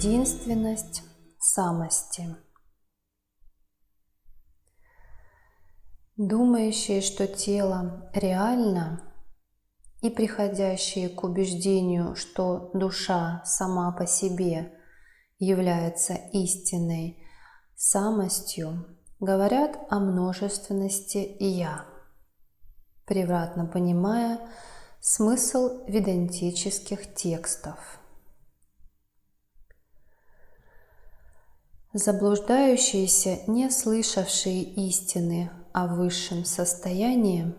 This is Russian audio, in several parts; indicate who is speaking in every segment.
Speaker 1: единственность самости. Думающие, что тело реально, и приходящие к убеждению, что душа сама по себе является истинной самостью, говорят о множественности «я», превратно понимая смысл ведантических текстов. Заблуждающиеся, не слышавшие истины о высшем состоянии,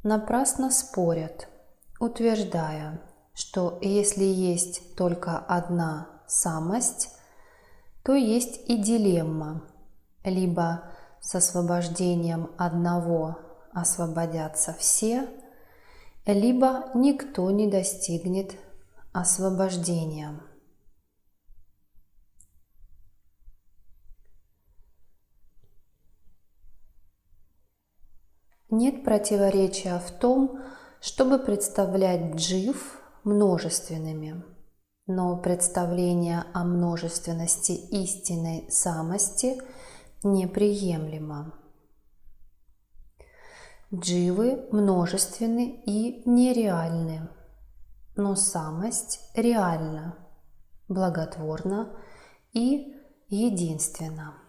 Speaker 1: напрасно спорят, утверждая, что если есть только одна самость, то есть и дилемма: либо с освобождением одного освободятся все, либо никто не достигнет освобождения. Нет противоречия в том, чтобы представлять джив множественными, но представление о множественности истинной самости неприемлемо. Дживы множественны и нереальны, но самость реальна, благотворна и единственна.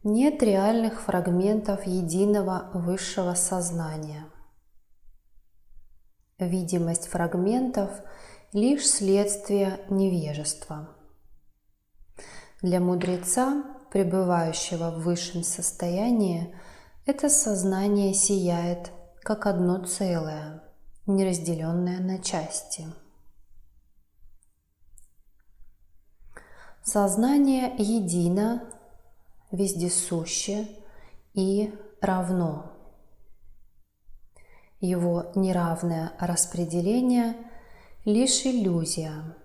Speaker 1: Нет реальных фрагментов единого высшего сознания. Видимость фрагментов – лишь следствие невежества. Для мудреца, пребывающего в высшем состоянии, это сознание сияет как одно целое, не разделенное на части. Сознание едино, вездесуще и равно. Его неравное распределение – лишь иллюзия.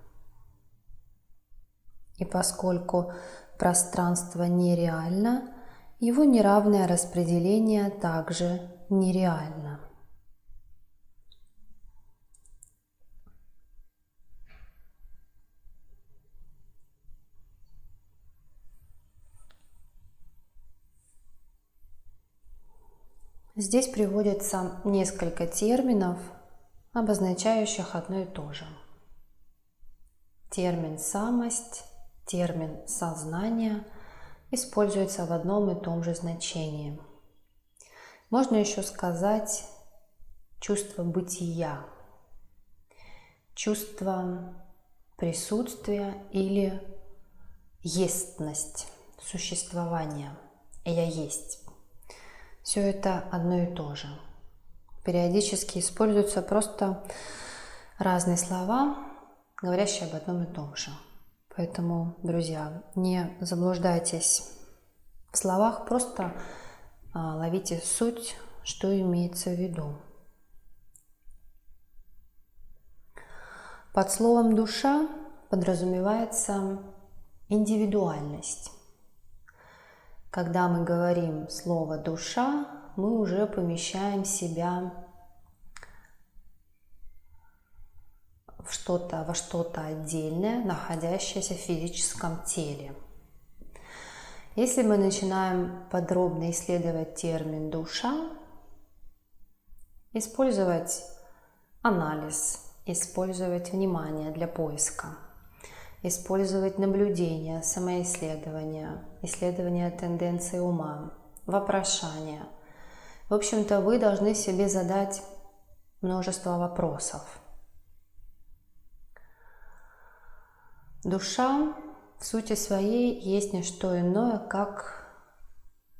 Speaker 1: И поскольку пространство нереально, его неравное распределение также нереально. Здесь приводится несколько терминов, обозначающих одно и то же. Термин «самость», термин «сознание» используются в одном и том же значении. Можно еще сказать чувство бытия, чувство присутствия или естность, существования. «Я есть». Все это одно и то же. Периодически используются просто разные слова, говорящие об одном и том же. Поэтому, друзья, не заблуждайтесь в словах, просто ловите суть, что имеется в виду. Под словом «душа» подразумевается индивидуальность. Когда мы говорим слово «душа», мы уже помещаем себя во что-то отдельное, находящееся в физическом теле. Если мы начинаем подробно исследовать термин «душа», использовать анализ, использовать внимание для поиска, использовать наблюдение, самоисследование, исследование тенденций ума, вопрошание. В общем-то, вы должны себе задать множество вопросов. Душа в сути своей есть не что иное, как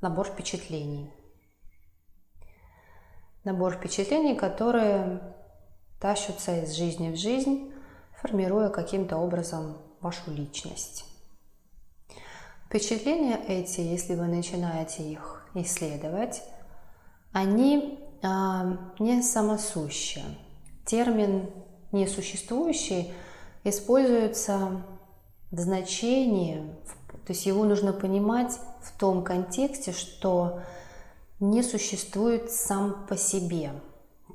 Speaker 1: набор впечатлений. Набор впечатлений, которые тащатся из жизни в жизнь, формируя каким-то образом вашу личность. Впечатления эти, если вы начинаете их исследовать, они не самосущие. Термин «несуществующий» используется в значении, то есть его нужно понимать в том контексте, что не существует сам по себе,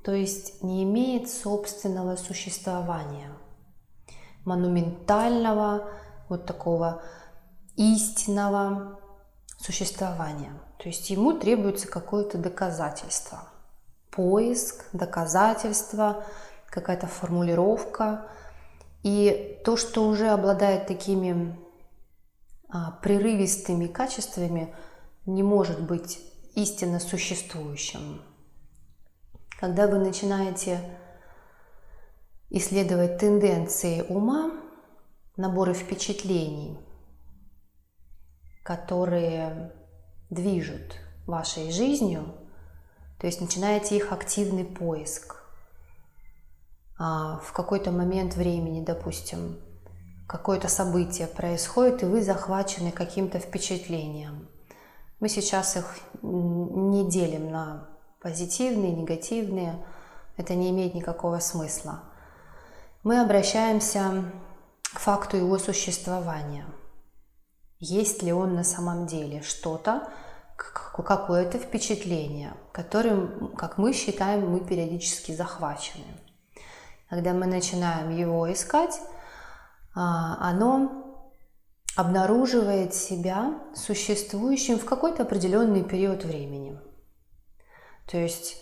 Speaker 1: то есть не имеет собственного существования. монументального, вот такого истинного существования. То есть ему требуется какое-то доказательство. Поиск, доказательство, какая-то формулировка. И то, что уже обладает такими прерывистыми качествами, не может быть истинно существующим. Когда вы начинаете исследовать тенденции ума, наборы впечатлений, которые движут вашей жизнью, то есть начинаете их активный поиск. В какой-то момент времени, допустим, какое-то событие происходит, и вы захвачены каким-то впечатлением. Мы сейчас их не делим на позитивные, негативные. Это не имеет никакого смысла. Мы обращаемся к факту его существования. Есть ли он на самом деле что-то, какое-то впечатление, которым, как мы считаем, мы периодически захвачены. Когда мы начинаем его искать, оно обнаруживает себя существующим в какой-то определенный период времени. То есть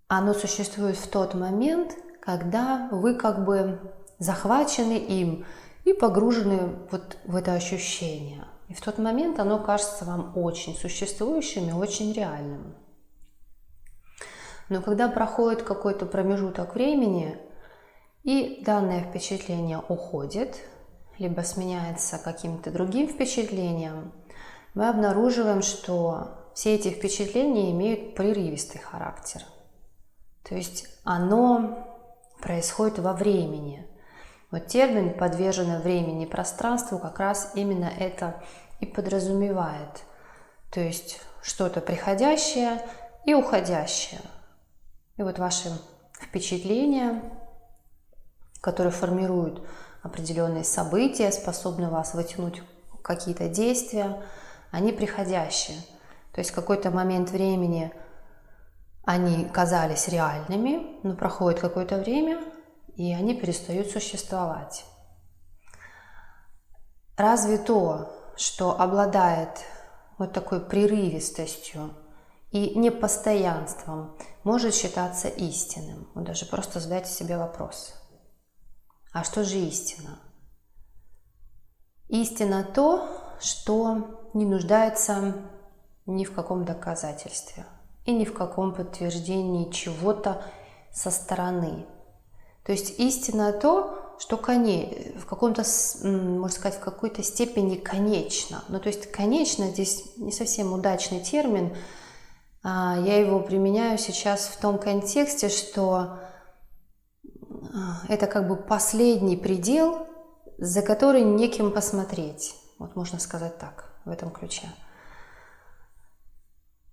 Speaker 1: оно существует в тот момент, когда вы как бы захвачены им и погружены вот в это ощущение. И в тот момент оно кажется вам очень существующим и очень реальным. Но когда проходит какой-то промежуток времени, и данное впечатление уходит, либо сменяется каким-то другим впечатлением, мы обнаруживаем, что все эти впечатления имеют прерывистый характер. То есть оно происходит во времени. Вот термин «подверженное времени и пространству» как раз именно это и подразумевает. То есть что-то приходящее и уходящее. И вот ваши впечатления, которые формируют определенные события, способны вас вытянуть в какие-то действия, они приходящие. То есть в какой-то момент времени они казались реальными, но проходит какое-то время, и они перестают существовать. Разве то, что обладает вот такой прерывистостью и непостоянством, может считаться истинным? Вот даже просто задайте себе вопрос. А что же истина? Истина то, что не нуждается ни в каком доказательстве и ни в каком подтверждении чего-то со стороны. То есть истина то, что в каком-то, можно сказать, в какой-то степени конечно. Ну, то есть конечно здесь не совсем удачный термин. Я его применяю сейчас в том контексте, что это как бы последний предел, за который некем посмотреть. Вот можно сказать так, в этом ключе.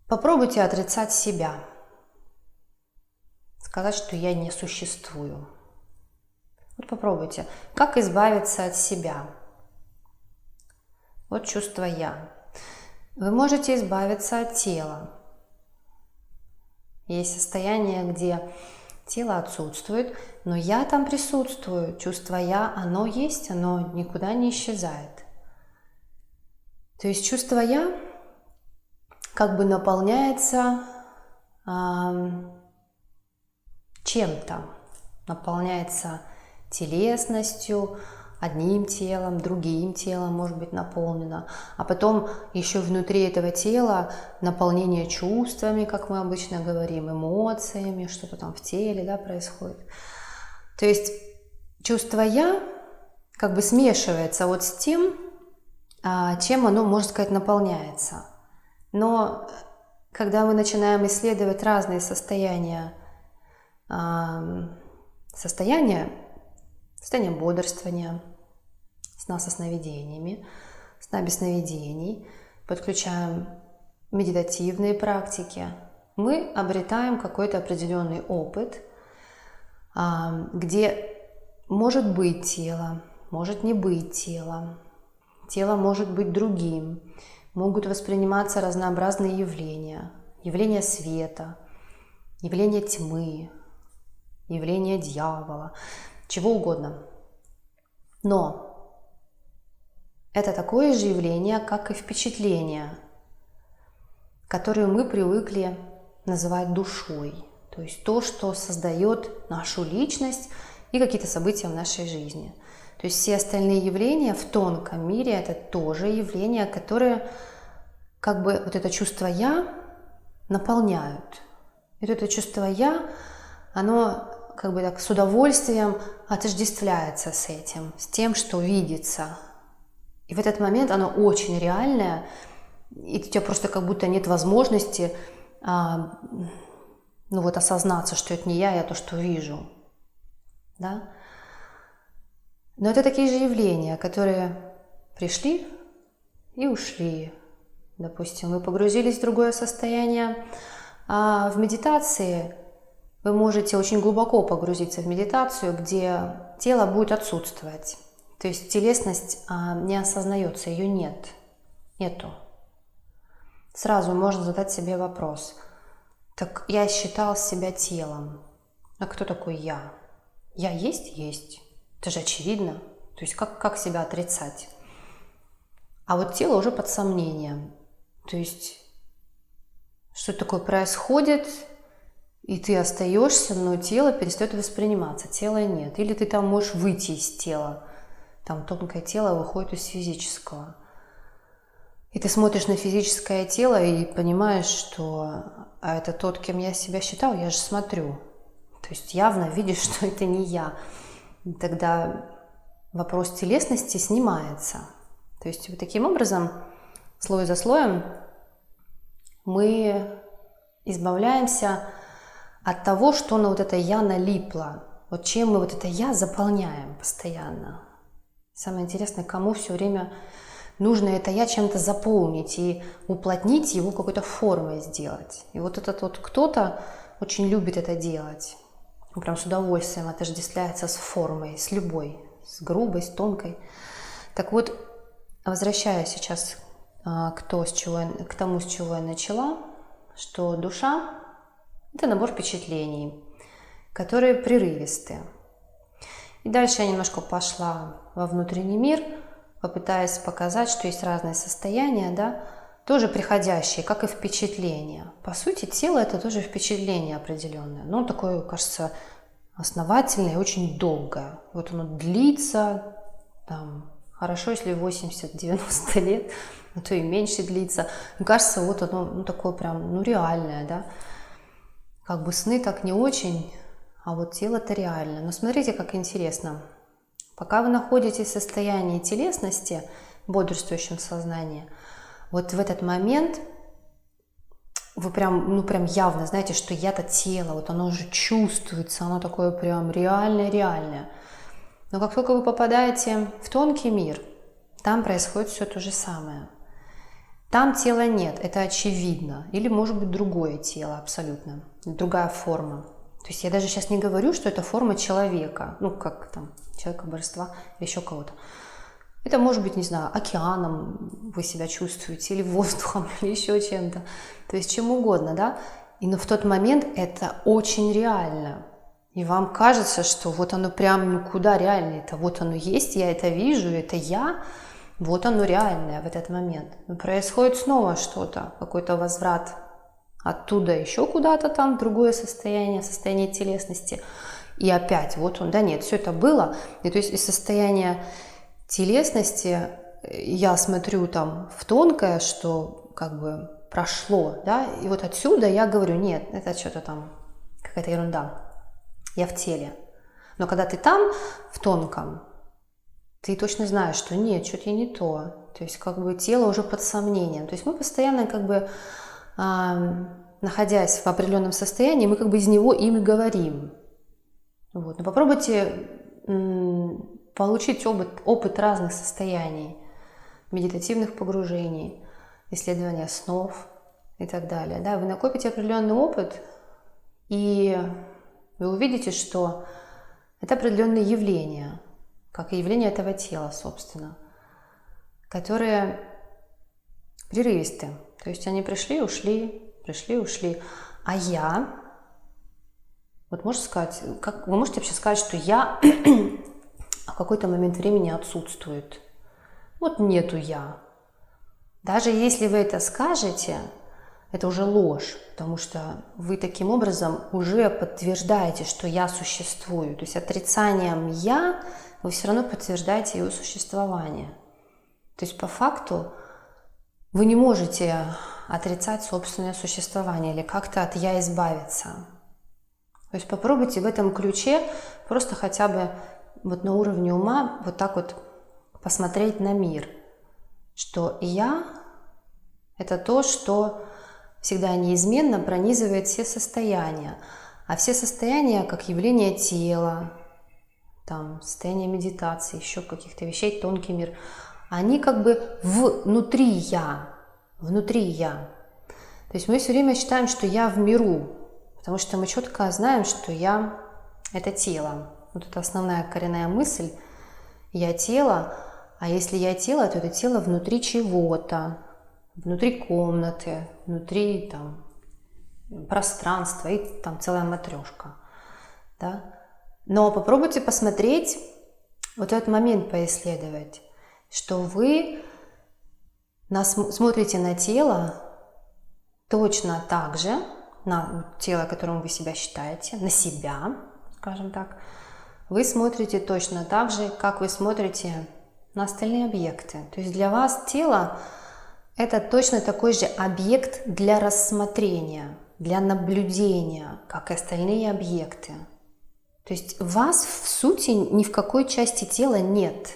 Speaker 1: Попробуйте отрицать себя. Сказать, что я не существую. Вот попробуйте. Как избавиться от себя? Вот чувство «я». Вы можете избавиться от тела. Есть состояние, где тело отсутствует, но «я» там присутствую. Чувство «я», оно есть, оно никуда не исчезает. То есть чувство «я» как бы наполняется чем-то. Наполняется телесностью, одним телом, другим телом может быть наполнено. А потом еще внутри этого тела наполнение чувствами, как мы обычно говорим, эмоциями, что-то там в теле, да, происходит. То есть чувство «я» как бы смешивается вот с тем, чем оно, можно сказать, наполняется. Но когда мы начинаем исследовать разные состояния состояние бодрствования, сна со сновидениями, сна без сновидений, подключаем медитативные практики, мы обретаем какой-то определенный опыт, где может быть тело, может не быть тело, тело может быть другим, могут восприниматься разнообразные явления, явления света, явления тьмы, явление дьявола, чего угодно. Но это такое же явление, как и впечатление, которое мы привыкли называть душой. То есть то, что создает нашу личность и какие-то события в нашей жизни. То есть все остальные явления в тонком мире – это тоже явления, которые как бы вот это чувство «я» наполняют. И вот это чувство «я», оно как бы так с удовольствием отождествляется с этим, с тем, что видится. И в этот момент оно очень реальное, и у тебя просто как будто нет возможности осознаться, что это не я то, что вижу. Да? Но это такие же явления, которые пришли и ушли. Допустим, вы погрузились в другое состояние, а в медитации вы можете очень глубоко погрузиться в медитацию, где тело будет отсутствовать. То есть телесность не осознается, ее нету. Сразу можно задать себе вопрос. Так я считал себя телом. А кто такой я? Я есть? Есть. Это же очевидно. То есть как себя отрицать? А вот тело уже под сомнением. То есть что такое происходит, и ты остаешься, но тело перестает восприниматься, тела нет. Или ты там можешь выйти из тела. Там тонкое тело выходит из физического. И ты смотришь на физическое тело и понимаешь, что это тот, кем я себя считал, я же смотрю. То есть явно видишь, что это не я. И тогда вопрос телесности снимается. То есть вот таким образом, слой за слоем, мы избавляемся от того, что на вот это «я» налипло. Вот чем мы вот это «я» заполняем постоянно. Самое интересное, кому все время нужно это «я» чем-то заполнить и уплотнить его какой-то формой сделать. И вот этот вот кто-то очень любит это делать. Он прям с удовольствием отождествляется с формой, с любой, с грубой, с тонкой. Так вот, возвращаясь сейчас к тому, с чего я начала, что душа – это набор впечатлений, которые прерывистые. И дальше я немножко пошла во внутренний мир, попытаясь показать, что есть разные состояния, да, тоже приходящие, как и впечатления. По сути, тело – это тоже впечатление определенное. Но такое, кажется, основательное и очень долгое. Вот оно длится, там, хорошо, если 80-90 лет, а то и меньше длится. Мне кажется, вот оно такое прям, реальное, да. Как бы сны так не очень, а вот тело-то реально. Но смотрите, как интересно. Пока вы находитесь в состоянии телесности, в бодрствующем сознании, вот в этот момент вы прям явно знаете, что я-то тело, вот оно уже чувствуется, оно такое прям реальное. Но как только вы попадаете в тонкий мир, там происходит все то же самое. Там тела нет, это очевидно. Или может быть другое тело абсолютно, другая форма. То есть я даже сейчас не говорю, что это форма человека, как там, человека, божества или еще кого-то. Это может быть, не знаю, океаном вы себя чувствуете, или воздухом, или еще чем-то. То есть чем угодно, да? Но в тот момент это очень реально. И вам кажется, что вот оно прям куда реально. Это вот оно есть, я это вижу, это я. Вот оно реальное в этот момент. Но происходит снова что-то, какой-то возврат оттуда еще куда-то там, в другое состояние телесности. И опять, вот он, да нет, все это было. И то есть из состояния телесности я смотрю там в тонкое, что как бы прошло, да, и вот отсюда я говорю, нет, это что-то там, какая-то ерунда, я в теле. Но когда ты там, в тонком, ты точно знаешь, что нет, что-то не то. То есть как бы тело уже под сомнением. То есть мы постоянно как бы, находясь в определенном состоянии, мы как бы из него ими говорим. Вот. Но попробуйте получить опыт разных состояний, медитативных погружений, исследования снов и так далее. Да, вы накопите определенный опыт, и вы увидите, что это определенные явления, как и явления этого тела, собственно, которые прерывисты. То есть они пришли, ушли. А вы можете вообще сказать, что я какой-то момент времени отсутствует. Вот нету я. Даже если вы это скажете, это уже ложь, потому что вы таким образом уже подтверждаете, что я существую. То есть отрицанием я вы все равно подтверждаете его существование. То есть по факту вы не можете отрицать собственное существование или как-то от я избавиться. То есть попробуйте в этом ключе просто хотя бы вот на уровне ума вот так вот посмотреть на мир, что я – это то, что всегда неизменно пронизывает все состояния, а все состояния как явление тела, там, состояние медитации, еще каких-то вещей, тонкий мир, они как бы внутри я. То есть мы все время считаем, что я в миру, потому что мы четко знаем, что я – это тело. Вот это основная коренная мысль. Я тело, а если я тело, то это тело внутри чего-то, внутри комнаты, внутри там, пространства и там целая матрешка. Да? Но попробуйте посмотреть, вот этот момент поисследовать, что вы смотрите на тело точно так же, на тело, которым вы себя считаете, на себя, скажем так, вы смотрите точно так же, как вы смотрите на остальные объекты. То есть для вас тело – это точно такой же объект для рассмотрения, для наблюдения, как и остальные объекты. То есть вас в сути ни в какой части тела нет.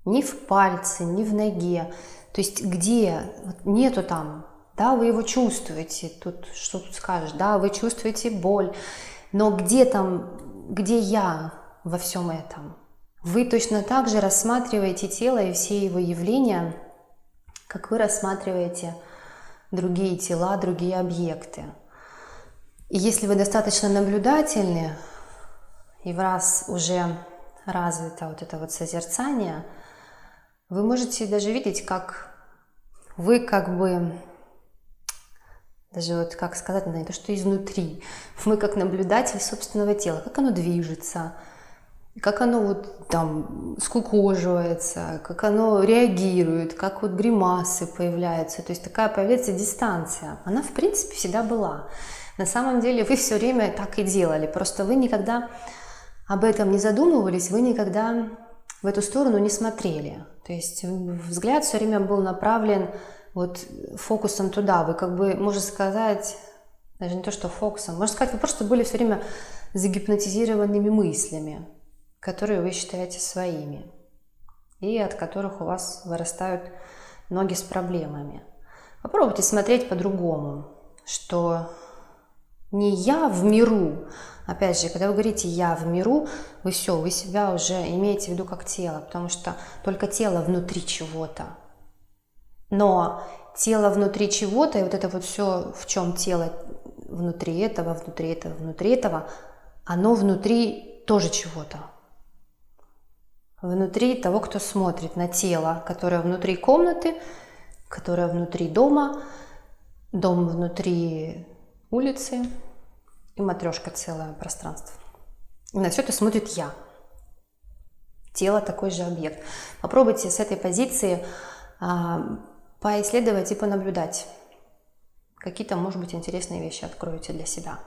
Speaker 1: Ни в пальце, ни в ноге. То есть где? Нету там. Да, вы его чувствуете. Тут что тут скажешь? Да, вы чувствуете боль. Но где там, где я во всем этом? Вы точно так же рассматриваете тело и все его явления, как вы рассматриваете другие тела, другие объекты. И если вы достаточно наблюдательны, и в вас уже развито вот это вот созерцание, вы можете даже видеть, как вы как бы, даже вот как сказать, не то, что изнутри, вы как наблюдатель собственного тела, как оно движется, как оно вот там скукоживается, как оно реагирует, как вот гримасы появляются. То есть такая появляется дистанция. Она в принципе всегда была. На самом деле вы все время так и делали, просто вы никогда об этом не задумывались, вы никогда в эту сторону не смотрели. То есть взгляд все время был направлен вот фокусом туда. Вы как бы, можно сказать, даже не то, что фокусом, можно сказать, вы просто были все время загипнотизированными мыслями, которые вы считаете своими, и от которых у вас вырастают ноги с проблемами. Попробуйте смотреть по-другому, что не я в миру. Опять же, когда вы говорите «я в миру», вы все, вы себя уже имеете в виду как тело, потому что только тело внутри чего-то. Но тело внутри чего-то, и вот это вот все, в чем тело внутри этого, внутри этого, внутри этого, оно внутри тоже чего-то. Внутри того, кто смотрит на тело, которое внутри комнаты, которое внутри дома, дом внутри улицы и матрешка целое пространство. И на все это смотрит я. Тело такой же объект. Попробуйте с этой позиции поисследовать и понаблюдать. Какие-то, может быть, интересные вещи откроете для себя.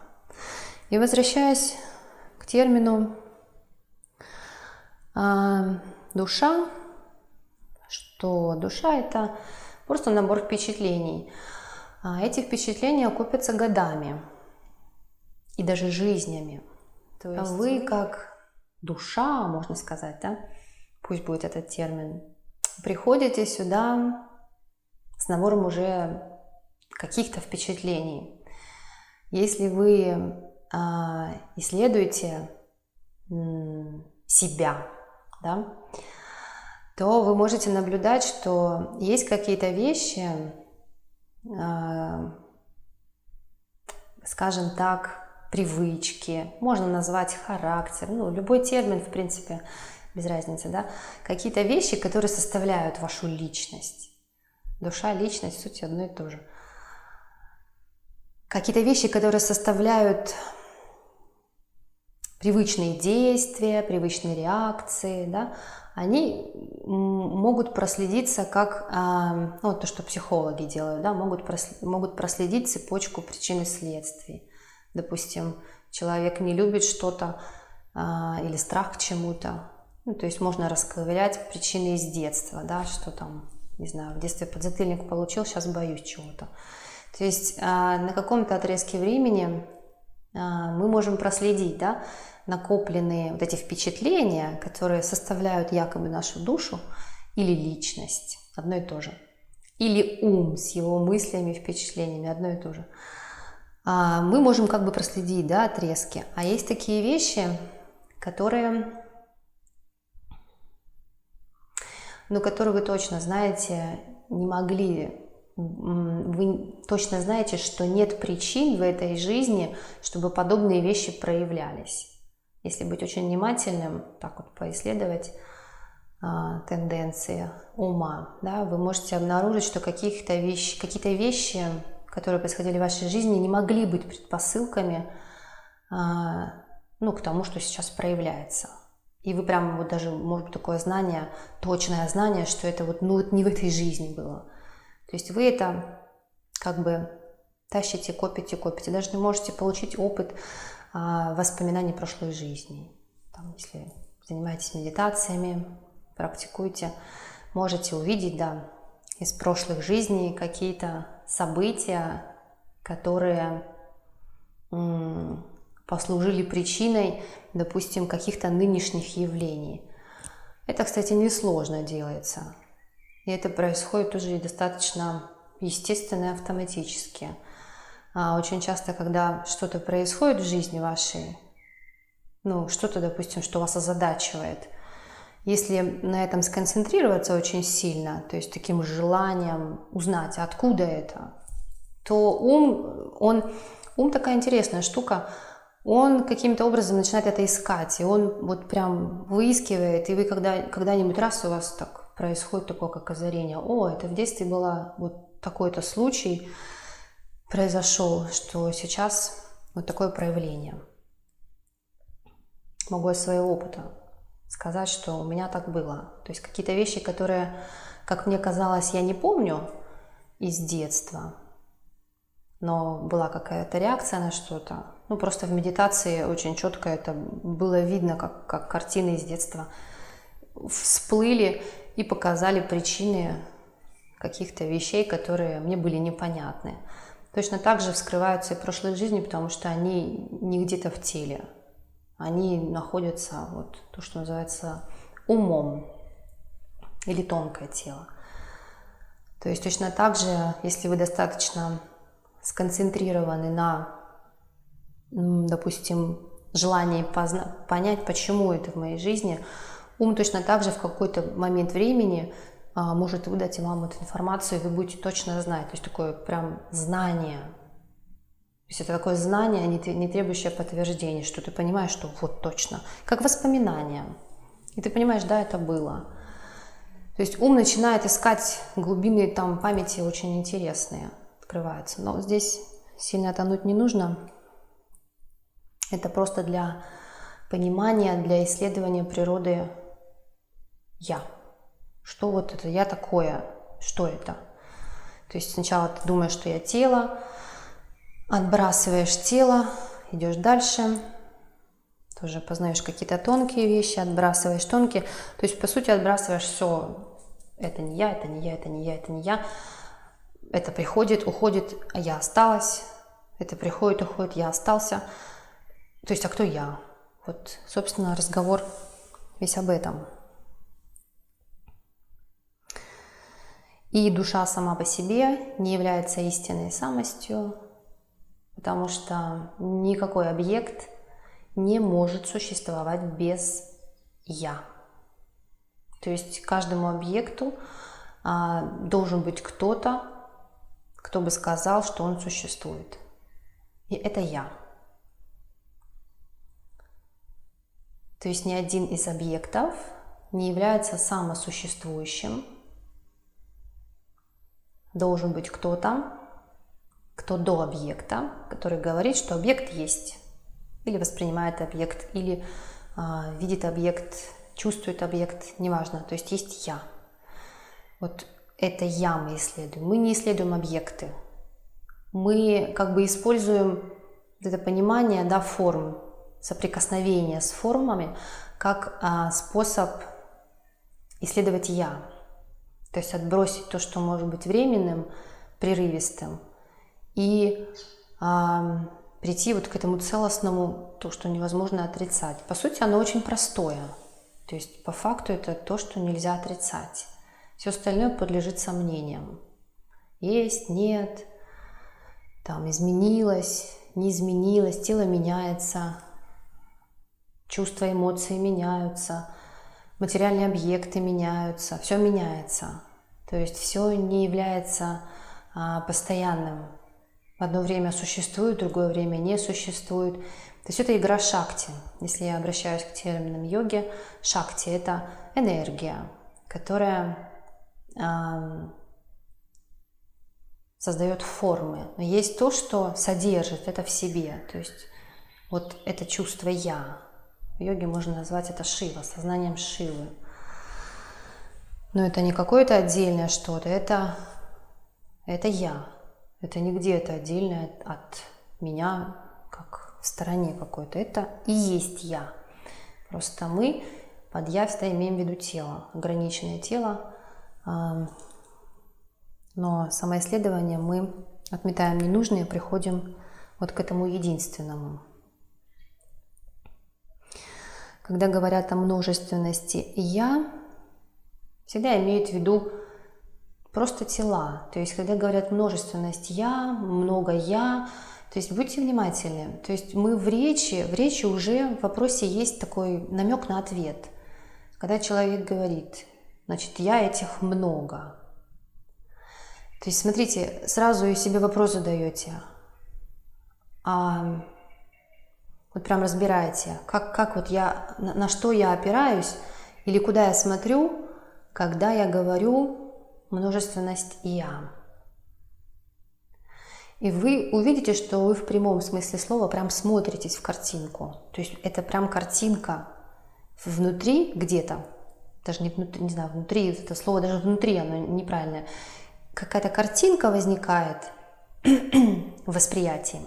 Speaker 1: И возвращаясь к термину душа, что душа – это просто набор впечатлений. Эти впечатления копятся годами и даже жизнями. То есть вы как душа, можно сказать, да, пусть будет этот термин, приходите сюда с набором уже каких-то впечатлений. Если вы исследуете себя, да, то вы можете наблюдать, что есть какие-то вещи, скажем так, привычки, можно назвать характер, любой термин, в принципе, без разницы, да, какие-то вещи, которые составляют вашу личность. Душа, личность, суть одно и то же. Какие-то вещи, которые составляют привычные действия, привычные реакции, да, они могут проследиться как, ну, вот то, что психологи делают, да, могут проследить цепочку причин и следствий. Допустим, человек не любит что-то или страх к чему-то, ну, то есть можно расковырять причины из детства, да, что там, не знаю, в детстве подзатыльник получил, сейчас боюсь чего-то. То есть на каком-то отрезке времени мы можем проследить, да, накопленные вот эти впечатления, которые составляют якобы нашу душу или личность, одно и то же. Или ум с его мыслями, впечатлениями, одно и то же. Мы можем как бы проследить, да, отрезки. А есть такие вещи, которые вы точно знаете, не могли. Вы точно знаете, что нет причин в этой жизни, чтобы подобные вещи проявлялись. Если быть очень внимательным, так вот поисследовать тенденции ума, да, вы можете обнаружить, что какие-то вещи, которые происходили в вашей жизни, не могли быть предпосылками к тому, что сейчас проявляется. И вы прям вот даже, может быть, такое знание, точное знание, что это вот не в этой жизни было. То есть вы это как бы тащите, копите. Даже не можете получить опыт воспоминаний прошлой жизни. Там, если занимаетесь медитациями, практикуете, можете увидеть, да, из прошлых жизней какие-то события, которые послужили причиной, допустим, каких-то нынешних явлений. Это, кстати, несложно делается. И это происходит уже достаточно естественно и автоматически. Очень часто, когда что-то происходит в жизни вашей, что-то, допустим, что вас озадачивает, если на этом сконцентрироваться очень сильно, то есть таким желанием узнать, откуда это, то ум такая интересная штука, он каким-то образом начинает это искать, и он вот прям выискивает, и вы когда-нибудь раз у вас так происходит такое, как озарение, это в детстве было вот такой-то случай произошел, что сейчас вот такое проявление. Могу из своего опыта сказать, что у меня так было. То есть какие-то вещи, которые, как мне казалось, я не помню из детства, но была какая-то реакция на что-то. Просто в медитации очень четко это было видно, как картины из детства всплыли и показали причины каких-то вещей, которые мне были непонятны. Точно так же вскрываются и прошлые жизни, потому что они не где-то в теле. Они находятся, вот то, что называется умом или тонкое тело. То есть точно так же, если вы достаточно сконцентрированы на, допустим, желании понять, почему это в моей жизни, ум точно так же в какой-то момент времени может выдать вам эту информацию, и вы будете точно знать. То есть такое прям знание. То есть это такое знание, не требующее подтверждения, что ты понимаешь, что вот точно. Как воспоминания. И ты понимаешь, да, это было. То есть ум начинает искать глубины там памяти очень интересные, открываются. Но здесь сильно тонуть не нужно. Это просто для понимания, для исследования природы «я». Что вот это «я» такое? Что это? То есть сначала ты думаешь, что я тело, отбрасываешь тело, идешь дальше, тоже познаешь какие-то тонкие вещи, отбрасываешь тонкие. То есть, по сути, отбрасываешь все. Это не я, это не я, это не я, это не я. Это приходит, уходит, а я осталась. Это приходит, уходит, я остался. То есть, а кто я? Вот, собственно, разговор весь об этом. И душа сама по себе не является истинной самостью, потому что никакой объект не может существовать без «я». То есть каждому объекту должен быть кто-то, кто бы сказал, что он существует. И это «я». То есть ни один из объектов не является самосуществующим. Должен быть кто-то, кто до объекта, который говорит, что объект есть. или воспринимает объект, или видит объект, чувствует объект, неважно. То есть есть я. Вот это я мы исследуем. Мы не исследуем объекты. Мы как бы используем это понимание, да, форм, соприкосновения с формами, как способ исследовать я. То есть отбросить то, что может быть временным, прерывистым, и прийти вот к этому целостному, то, что невозможно отрицать. По сути, оно очень простое. То есть по факту это то, что нельзя отрицать. Все остальное подлежит сомнениям. Есть, нет, там изменилось, не изменилось, тело меняется, чувства, эмоции меняются, материальные объекты меняются, все меняется. То есть все не является постоянным. В одно время существует, в другое время не существует. То есть это игра шакти. Если я обращаюсь к терминам йоги, шакти – это энергия, которая создает формы. Но есть то, что содержит это в себе. То есть вот это чувство «я». В йоге можно назвать это Шива, сознанием Шивы. Но это не какое-то отдельное что-то, это я. Это не где-то отдельное от меня, как в стороне какой-то. Это и есть я. Просто мы под я всегда имеем в виду тело, ограниченное тело. Но самоисследование мы отметаем ненужное и приходим вот к этому единственному. Когда говорят о множественности «я», всегда имеют в виду просто тела. То есть, когда говорят множественность «я», много «я», то есть будьте внимательны. То есть мы в речи уже в вопросе есть такой намек на ответ. Когда человек говорит, значит, «я» этих много. То есть, смотрите, сразу и себе вопрос задаете. Вот прям разбираете, как вот я, на что я опираюсь или куда я смотрю, когда я говорю множественность «я». И вы увидите, что вы в прямом смысле слова прям смотритесь в картинку. То есть это прям картинка внутри где-то, даже не внутри, не знаю, внутри, это слово даже внутри, оно неправильное. Какая-то картинка возникает в восприятии.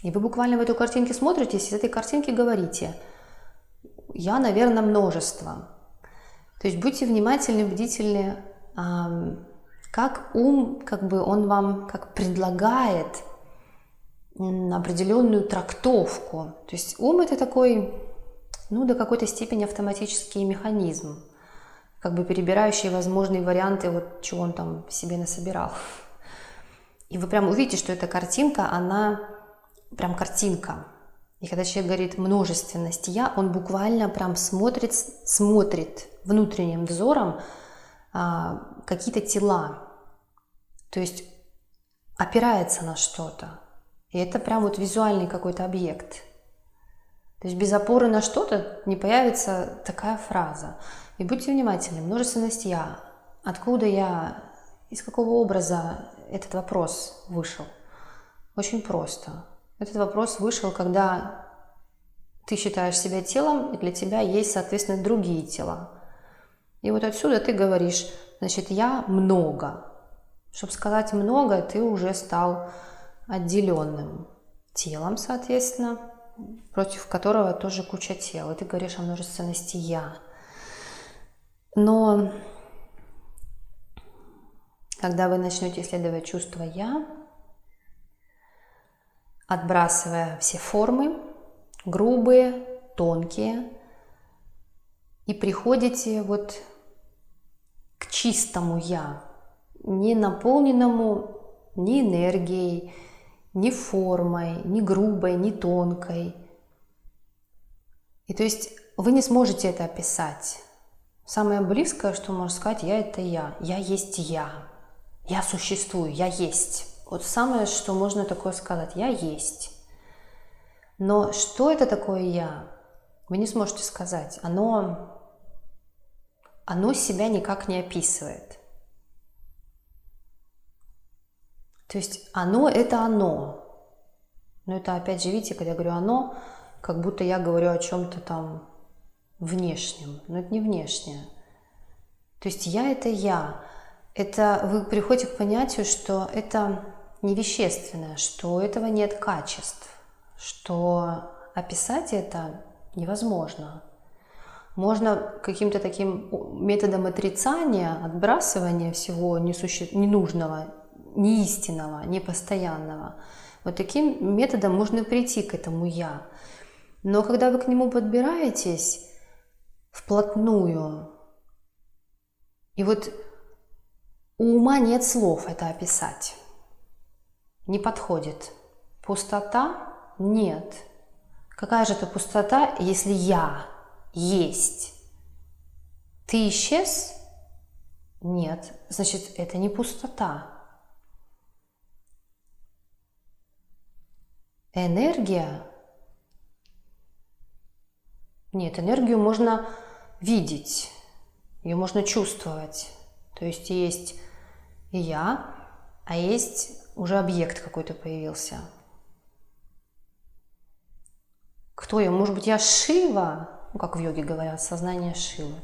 Speaker 1: И вы буквально в эту картинку смотритесь, из этой картинки говорите: «Я, наверное, множество». То есть будьте внимательны, бдительны, как ум, как бы он вам как предлагает определенную трактовку. То есть ум – это такой, до какой-то степени автоматический механизм, как бы перебирающий возможные варианты, вот чего он там себе насобирал. И вы прям увидите, что эта картинка, она прям картинка. И когда человек говорит множественность «я», он буквально прям смотрит внутренним взором какие-то тела. То есть опирается на что-то. И это прям вот визуальный какой-то объект. То есть без опоры на что-то не появится такая фраза. И будьте внимательны. Множественность «я». Откуда я, из какого образа этот вопрос вышел? Очень просто. Этот вопрос вышел, когда ты считаешь себя телом, и для тебя есть, соответственно, другие тела. И вот отсюда ты говоришь, значит, я много. Чтобы сказать много, ты уже стал отделенным телом, соответственно, против которого тоже куча тел. И ты говоришь о множественности я. Но когда вы начнете исследовать чувство я, отбрасывая все формы, грубые, тонкие, и приходите вот к чистому я, не наполненному ни энергией, ни формой, ни грубой, ни тонкой. И то есть вы не сможете это описать. Самое близкое, что можно сказать, я – это я. Я есть я существую, я есть. Вот самое, что можно такое сказать, я есть. Но что это такое я, вы не сможете сказать. Оно себя никак не описывает. То есть оно – это оно. Но это опять же, видите, когда я говорю оно, как будто я говорю о чем-то там внешнем. Но это не внешнее. То есть я – это я. Это вы приходите к понятию, что это не вещественное, что у этого нет качеств, что описать это невозможно. Можно каким-то таким методом отрицания, отбрасывания всего ненужного, неистинного, непостоянного, вот таким методом можно прийти к этому «я». Но когда вы к нему подбираетесь вплотную, и вот у ума нет слов это описать, не подходит. Пустота? Нет. Какая же это пустота, если я есть? Ты исчез? Нет. Значит, это не пустота. Энергия? Нет, энергию можно видеть, ее можно чувствовать. То есть есть и я, а есть уже объект какой-то появился. Кто я? Может быть, я Шива, ну, как в йоге говорят, сознание Шивы,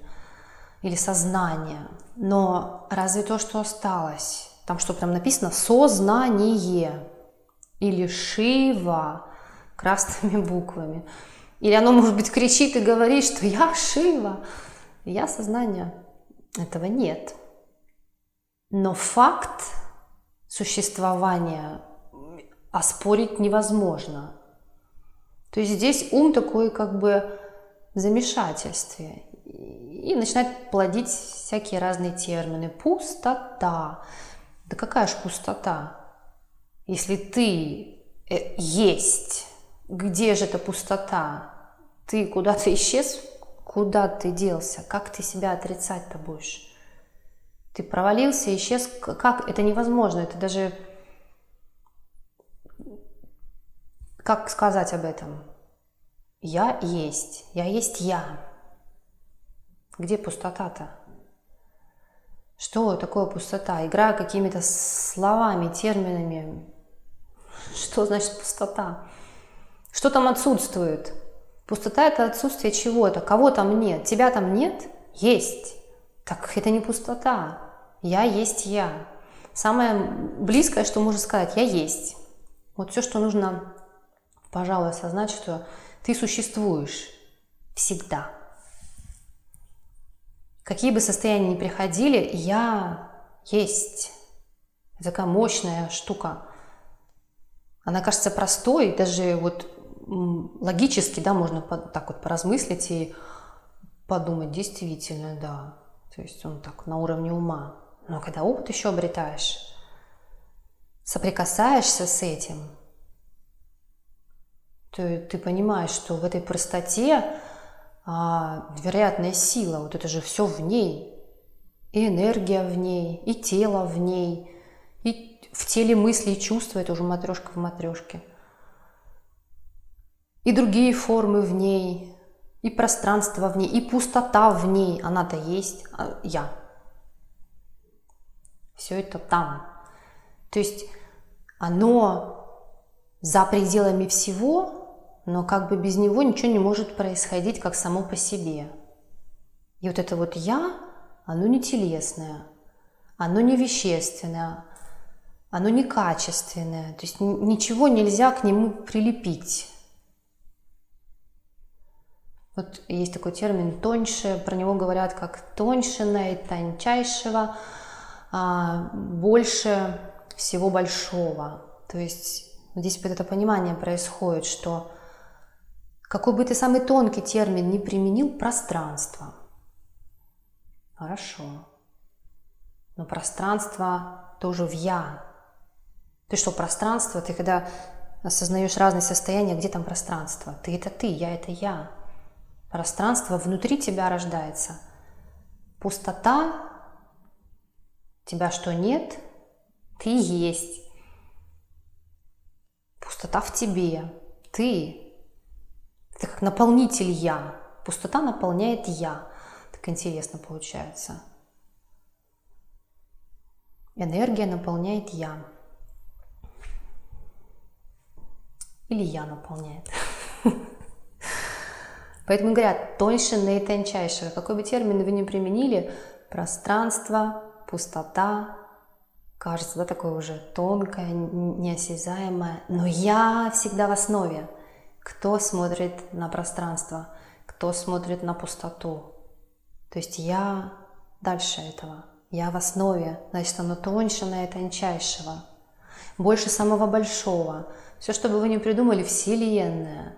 Speaker 1: или сознание. Но разве то, что осталось? Там что прям написано «сознание» или «Шива» красными буквами. Или оно, может быть, кричит и говорит, что я Шива, я сознание. Этого нет. Но факт существования оспорить невозможно. То есть здесь ум такой как бы в замешательстве и начинает плодить всякие разные термины. Пустота. Да какая ж пустота? Если ты есть, где же эта пустота? Ты куда-то исчез? Куда ты делся? Как ты себя отрицать-то будешь? Ты провалился, исчез. Как? Это невозможно. Это даже... Как сказать об этом? Я есть. Я есть я. Где пустота-то? Что такое пустота? Играя какими-то словами, терминами. Что значит пустота? Что там отсутствует? Пустота – это отсутствие чего-то. Кого там нет? Тебя там нет? Есть. Так это не пустота. Я есть я. Самое близкое, что можно сказать – я есть. Вот все, что нужно, пожалуй, осознать, что ты существуешь всегда. Какие бы состояния ни приходили, я есть. Это такая мощная штука. Она кажется простой, даже вот логически, да, можно так вот поразмыслить и подумать, действительно, да. То есть он так на уровне ума. Но когда опыт еще обретаешь, соприкасаешься с этим, то ты понимаешь, что в этой простоте невероятная сила. Вот это же все в ней. И энергия в ней, и тело в ней, и в теле мысли и чувства. Это уже матрешка в матрешке. И другие формы в ней, и пространство в ней, и пустота в ней. Она-то есть, а я. Все это там. То есть оно за пределами всего, но как бы без него ничего не может происходить, как само по себе. И вот это вот я, оно не телесное, оно не вещественное, оно не качественное. То есть ничего нельзя к нему прилепить. Вот есть такой термин «тоньше», про него говорят как «тоньшина» и «тончайшего», больше всего большого. То есть здесь вот это понимание происходит, что какой бы ты самый тонкий термин ни применил, пространство. Хорошо. Но пространство тоже в «я». Ты что, пространство? Ты когда осознаешь разные состояния, где там пространство? Ты – это ты, я – это я. Пространство внутри тебя рождается. Пустота, тебя что нет, ты есть. Пустота в тебе, ты. Это как наполнитель я. Пустота наполняет я. Так интересно получается. Энергия наполняет я. или я наполняет. Поэтому говорят, тоньше наитончайшего. Какой бы термин вы ни применили, пространство, пустота, кажется, да, такое уже тонкое, неосязаемое. Но я всегда в основе. Кто смотрит на пространство, кто смотрит на пустоту. То есть я дальше этого. Я в основе, значит, оно тоньше наитончайшего. Больше самого большого. Все, что бы вы ни придумали, Вселенная,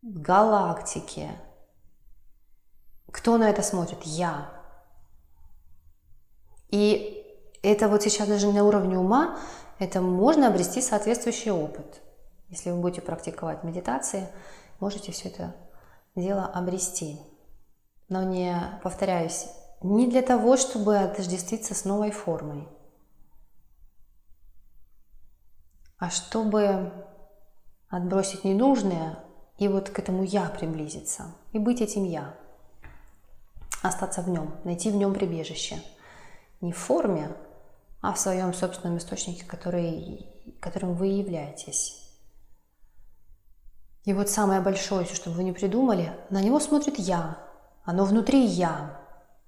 Speaker 1: галактики. Кто на это смотрит? Я. И это вот сейчас даже на уровне ума, это можно обрести соответствующий опыт. Если вы будете практиковать медитации, можете все это дело обрести. Но не, повторяюсь, не для того, чтобы отождествиться с новой формой, а чтобы отбросить ненужное и вот к этому «я» приблизиться, и быть этим «я», остаться в нем, найти в нем прибежище. Не в форме, а в своем собственном источнике, которым вы являетесь. И вот самое большое, что бы вы ни придумали, на него смотрит «я», оно внутри «я»,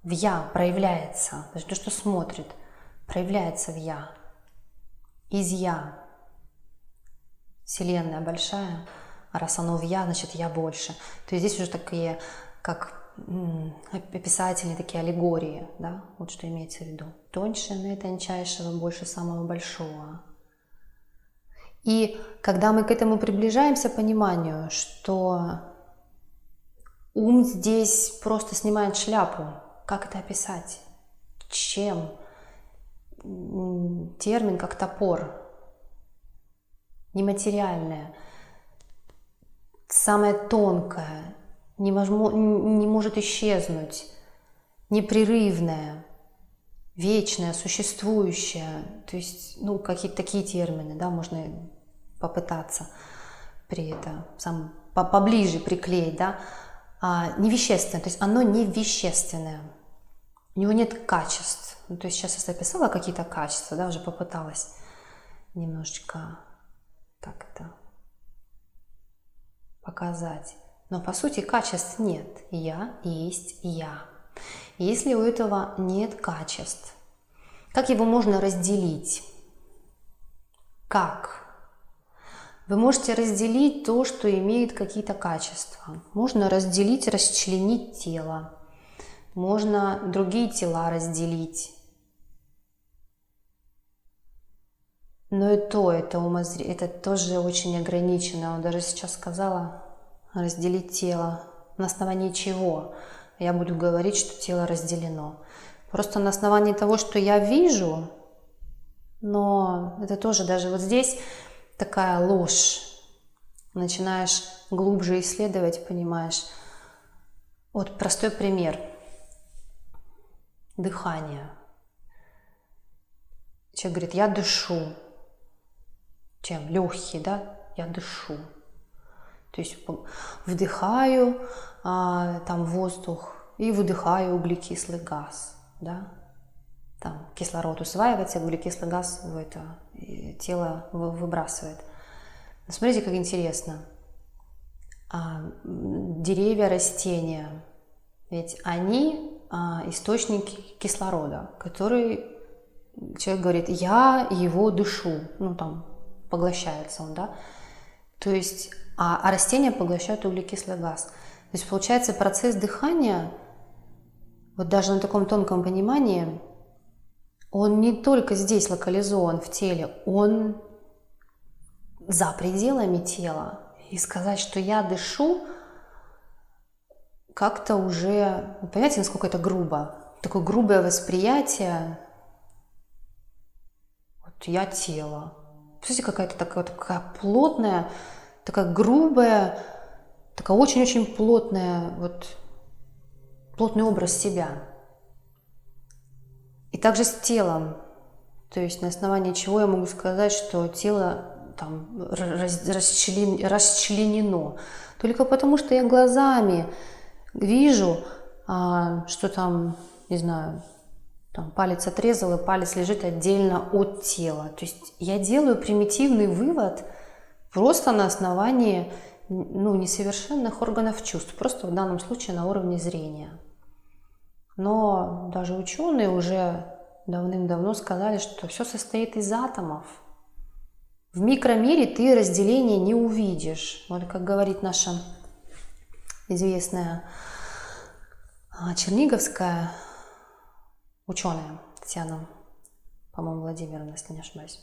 Speaker 1: в «я» проявляется, даже то, что смотрит, проявляется в «я», из «я». Вселенная большая, а раз оно в «я», значит «я» больше. То есть здесь уже такие, как описательные такие аллегории, да, вот что имеется в виду. Тоньше наитончайшего, больше самого большого. И когда мы к этому приближаемся, пониманию, что ум здесь просто снимает шляпу, как это описать? Чем? Термин как топор. Нематериальное, самое тонкое, не может исчезнуть, непрерывное, вечное, существующее. То есть, какие-то такие термины, да, можно попытаться при этом поближе приклеить, да. Невещественное, то есть оно не вещественное, у него нет качеств. То есть сейчас я описала какие-то качества, да, уже попыталась немножечко как это показать. Но по сути качеств нет. Я есть я. И если у этого нет качеств, как его можно разделить? Как? Вы можете разделить то, что имеет какие-то качества. Можно разделить, расчленить тело. Можно другие тела разделить. Но это тоже очень ограничено. Вот даже сейчас сказала разделить тело. На основании чего? Я буду говорить, что тело разделено. Просто на основании того, что я вижу, но это тоже даже вот здесь такая ложь. Начинаешь глубже исследовать, понимаешь. Вот простой пример. Дыхание. Человек говорит, я дышу. Чем? Легкий, да? Я дышу. То есть вдыхаю там воздух и выдыхаю углекислый газ, да? Там кислород усваивается, углекислый газ в это тело выбрасывает. Но смотрите, как интересно. Деревья, растения, ведь они источники кислорода, который человек говорит, я его дышу, поглощается он, да, то есть, а растения поглощают углекислый газ. То есть, получается, процесс дыхания, вот даже на таком тонком понимании, он не только здесь локализован в теле, он за пределами тела. И сказать, что я дышу, как-то уже, вы понимаете, насколько это грубо? Такое грубое восприятие, вот я тело. Представляете, какая-то такая плотная, такая грубая, такая очень-очень плотная, плотный образ себя. И также с телом. То есть на основании чего я могу сказать, что тело там расчленено. Только потому, что я глазами вижу, что там, не знаю, там палец отрезал, и палец лежит отдельно от тела. То есть я делаю примитивный вывод просто на основании несовершенных органов чувств, просто в данном случае на уровне зрения. Но даже ученые уже давным-давно сказали, что все состоит из атомов. В микромире ты разделения не увидишь. Вот как говорит наша известная черниговская ученая Татьяна, по-моему, Владимировна, если не ошибаюсь.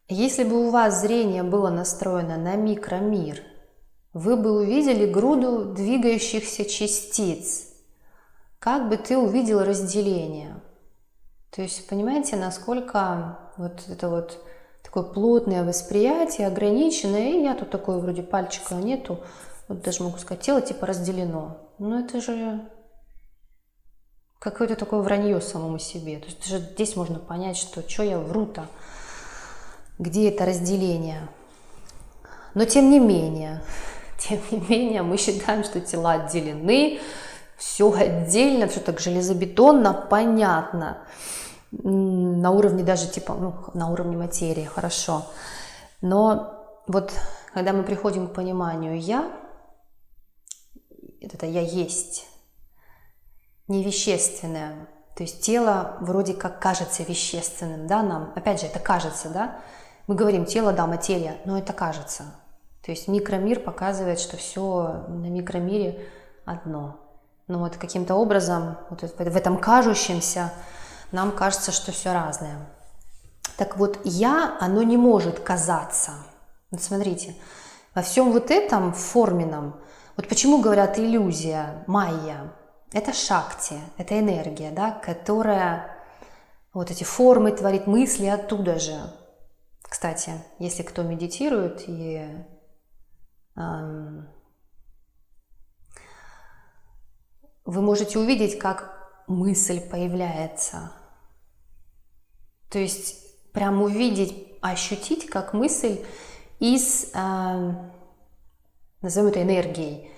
Speaker 1: Если бы у вас зрение было настроено на микромир, вы бы увидели груду двигающихся частиц. Как бы ты увидел разделение? То есть, понимаете, насколько вот это вот такое плотное восприятие, ограниченное, и я тут такой вроде пальчика нету, вот даже могу сказать, тело типа разделено. Но это же какое-то такое вранье самому себе. То есть даже здесь можно понять, что я вру-то, где это разделение. Но тем не менее, мы считаем, что тела отделены, все отдельно, все так железобетонно, понятно. На уровне даже на уровне материи, хорошо. Но вот когда мы приходим к пониманию это я есть, невещественное, то есть тело вроде как кажется вещественным, да, нам, опять же, это кажется, да, мы говорим тело, да, материя, но это кажется. То есть микромир показывает, что все на микромире одно. Но вот каким-то образом вот в этом кажущемся нам кажется, что все разное. Так вот, оно не может казаться. Вот смотрите, во всем вот этом форменном, вот почему говорят иллюзия, майя, это шакти, это энергия, да, которая вот эти формы творит, мысли оттуда же. Кстати, если кто медитирует и вы можете увидеть, как мысль появляется. То есть прям увидеть, ощутить, как мысль из, назовем это энергией,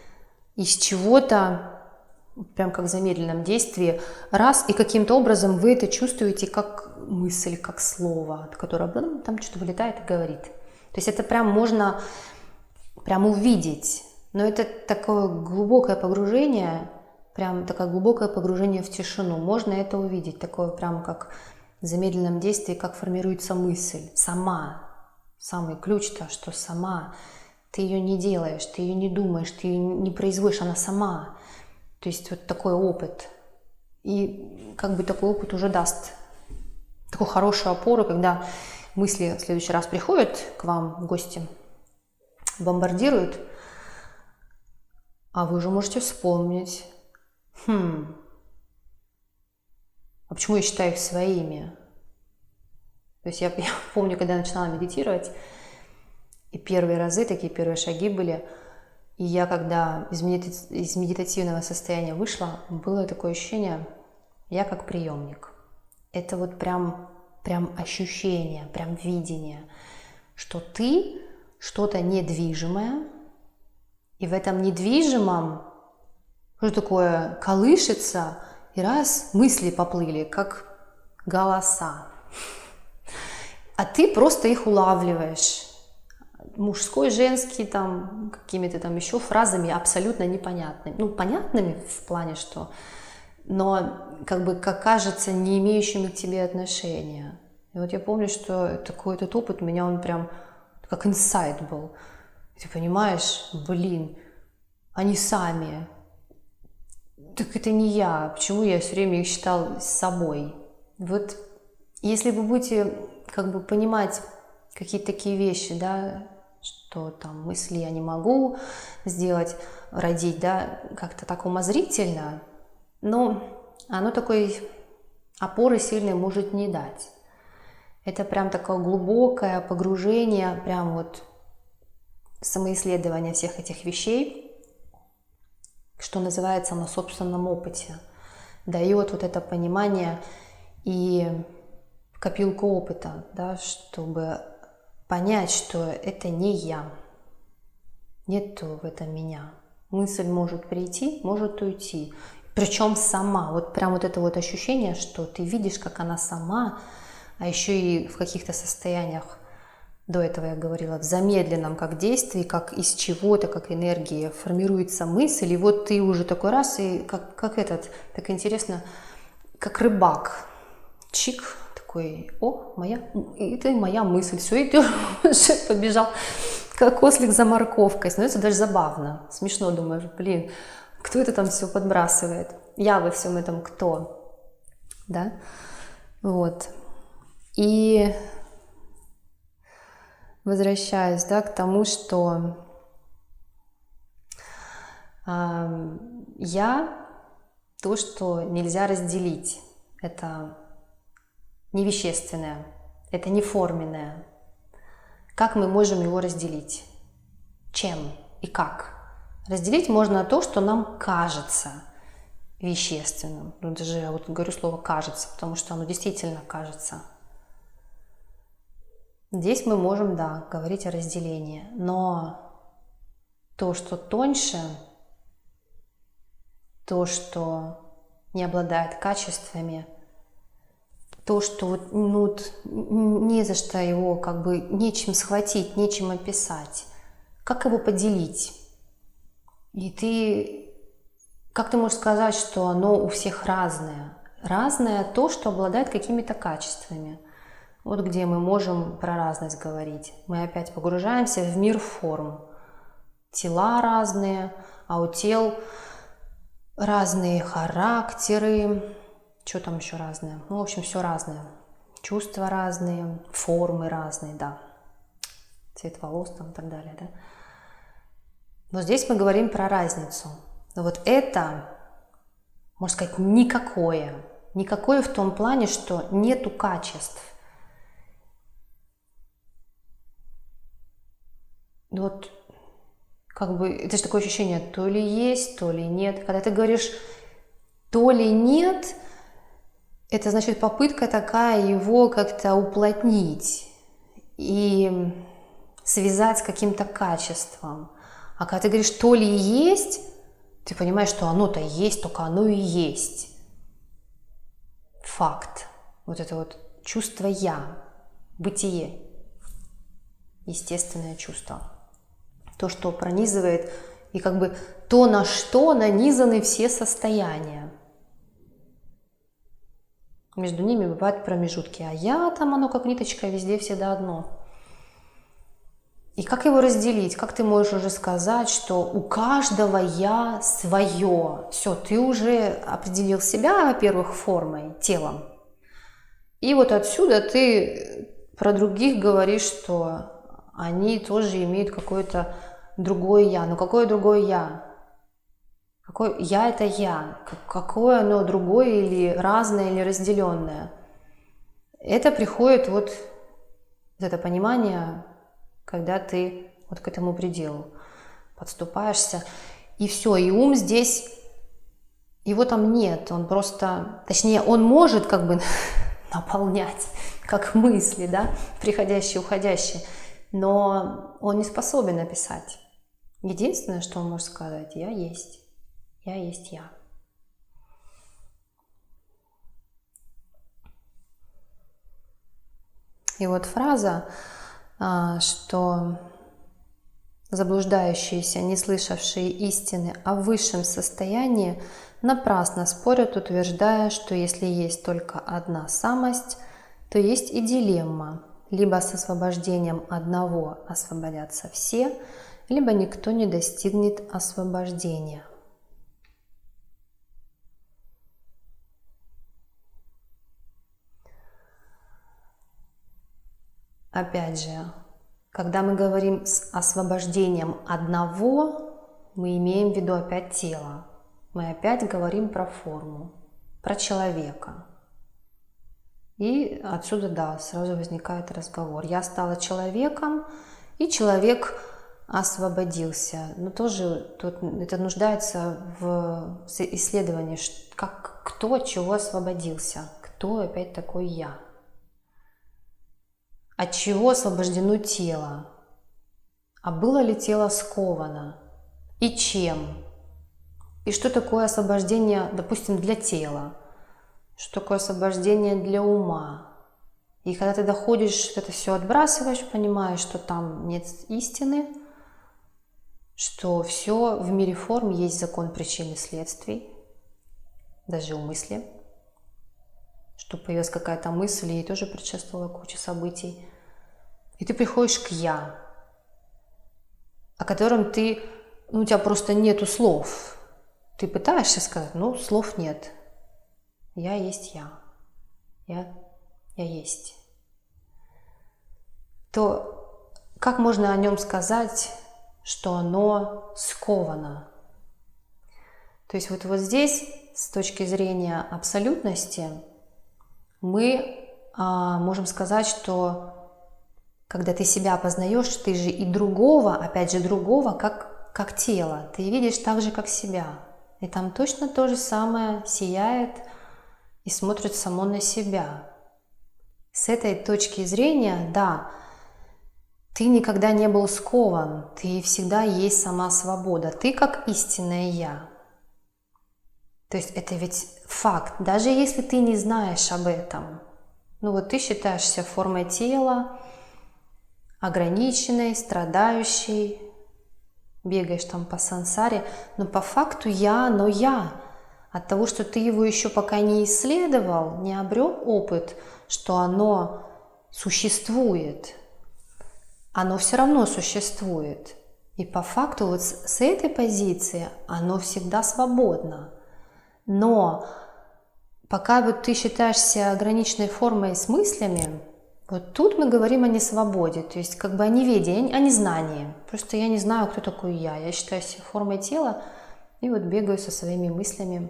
Speaker 1: из чего-то, прям как в замедленном действии, раз, и каким-то образом вы это чувствуете как мысль, как слово, которое там что-то вылетает и говорит. То есть это прям можно прям увидеть. Но это такое глубокое погружение, прям такое глубокое погружение в тишину. Можно это увидеть, такое прям как в замедленном действии, как формируется мысль. Сама. Самый ключ-то, что сама. Ты ее не делаешь, ты ее не думаешь, ты ее не производишь, она сама. То есть вот такой опыт. И как бы такой опыт уже даст такую хорошую опору, когда мысли в следующий раз приходят к вам в гости, бомбардируют, а вы уже можете вспомнить. А почему я считаю их своими? То есть я помню, когда я начинала медитировать, и первые разы, такие первые шаги были, и я когда из медитативного состояния вышла, было такое ощущение, я как приемник. Это вот прям ощущение, прям видение, что ты что-то недвижимое, и в этом недвижимом что такое колышется, и раз мысли поплыли, как голоса. А ты просто их улавливаешь. Мужской, женский, там, какими-то там еще фразами абсолютно непонятными. Ну, понятными в плане, что... Но, как кажется, не имеющими к тебе отношения. И вот я помню, что этот опыт у меня, он прям как инсайт был. Ты понимаешь, они сами. Так это не я. Почему я все время их считал с собой? Вот если вы будете понимать какие-то такие вещи, да, что там мысли я не могу сделать, родить, да, как-то так умозрительно, но оно такой опоры сильной может не дать. Это прям такое глубокое погружение, прям вот самоисследование всех этих вещей, что называется, на собственном опыте, дает вот это понимание и копилку опыта, да, чтобы понять, что это не я, нету в этом меня. Мысль может прийти, может уйти, причем сама. Вот прям вот это вот ощущение, что ты видишь, как она сама, а еще и в каких-то состояниях до этого я говорила, в замедленном как действии, как из чего-то, как энергии формируется мысль, и вот ты уже такой раз, и как этот, так интересно, как рыбак, чик, такой, о, моя, это моя мысль, все, и ты уже побежал, как ослик за морковкой, становится даже забавно, смешно, думаешь, блин, кто это там все подбрасывает, я во всем этом кто, да, вот, и возвращаюсь, да, к тому, что я то, что нельзя разделить, это не вещественное, это не форменное. Как мы можем его разделить? Чем и как? Разделить можно то, что нам кажется вещественным. Ну, даже я вот говорю слово «кажется», потому что оно действительно кажется. Здесь мы можем, да, говорить о разделении, но то, что тоньше, то, что не обладает качествами, то, что вот, ну, не за что его, как бы, нечем схватить, нечем описать. Как его поделить? И ты, как ты можешь сказать, что оно у всех разное? Разное то, что обладает какими-то качествами. Вот где мы можем про разность говорить. Мы опять погружаемся в мир форм. Тела разные, а у тел разные характеры. Что там еще разное? Ну, в общем, все разное. Чувства разные, формы разные, да. Цвет волос там и так далее, да. Но здесь мы говорим про разницу. Но вот это, можно сказать, никакое. Никакое в том плане, что нету качеств. Вот как бы это же такое ощущение, то ли есть, то ли нет. Когда ты говоришь то ли нет, это значит попытка такая его как-то уплотнить и связать с каким-то качеством. А когда ты говоришь то ли есть, ты понимаешь, что оно-то есть, только оно и есть. Факт. Вот это вот чувство «я», бытие, естественное чувство. То, что пронизывает, и как бы то, на что нанизаны все состояния. Между ними бывают промежутки, а я там, оно как ниточка, везде всегда одно. И как его разделить? Как ты можешь уже сказать, что у каждого я свое? Все, ты уже определил себя, во-первых, формой, телом. И вот отсюда ты про других говоришь, что они тоже имеют какое-то другое я. Но какое другое я? Какое я — это я. Какое оно другое или разное, или разделенное? Это приходит вот это понимание, когда ты вот к этому пределу подступаешься. И все, и ум здесь, его там нет. Он просто, точнее, он может как бы наполнять, как мысли, да, приходящие, уходящие, но он не способен написать. Единственное, что он может сказать: я есть я. И вот фраза, что заблуждающиеся, не слышавшие истины о высшем состоянии, напрасно спорят, утверждая, что если есть только одна самость, то есть и дилемма. Либо с освобождением одного освободятся все, либо никто не достигнет освобождения. Опять же, когда мы говорим с освобождением одного, мы имеем в виду опять тело. Мы опять говорим про форму, про человека. И отсюда, да, сразу возникает разговор. Я стала человеком, и человек освободился. Но тоже тут это нуждается в исследовании, как, кто от чего освободился, кто опять такой я. От чего освобождено тело? А было ли тело сковано? И чем? И что такое освобождение, допустим, для тела? Что такое освобождение для ума? И когда ты доходишь, это все отбрасываешь, понимаешь, что там нет истины, что все в мире форм есть закон причин и следствий, даже у мысли, что появилась какая-то мысль, ей тоже предшествовала куча событий. И ты приходишь к «я», о котором ты, у тебя просто нету слов. Ты пытаешься сказать, но слов нет. Я есть я. Я есть. То как можно о нем сказать, что оно сковано? То есть вот здесь, с точки зрения абсолютности, мы можем сказать, что когда ты себя познаешь, ты же и другого, опять же другого, как тело, ты видишь так же, как себя. И там точно то же самое сияет и смотрит само на себя. С этой точки зрения, да, ты никогда не был скован, ты всегда есть сама свобода, ты как истинное «я». То есть это ведь факт, даже если ты не знаешь об этом. Ну вот ты считаешься формой тела, ограниченной, страдающей, бегаешь там по сансаре, но по факту но я. От того, что ты его еще пока не исследовал, не обрел опыт, что оно существует, оно все равно существует. И по факту вот с этой позиции оно всегда свободно. Но пока вот ты считаешься ограниченной формой с мыслями, вот тут мы говорим о несвободе, то есть как бы о неведении, о незнании. Просто я не знаю, кто такой я. Я считаю себя формой тела и вот бегаю со своими мыслями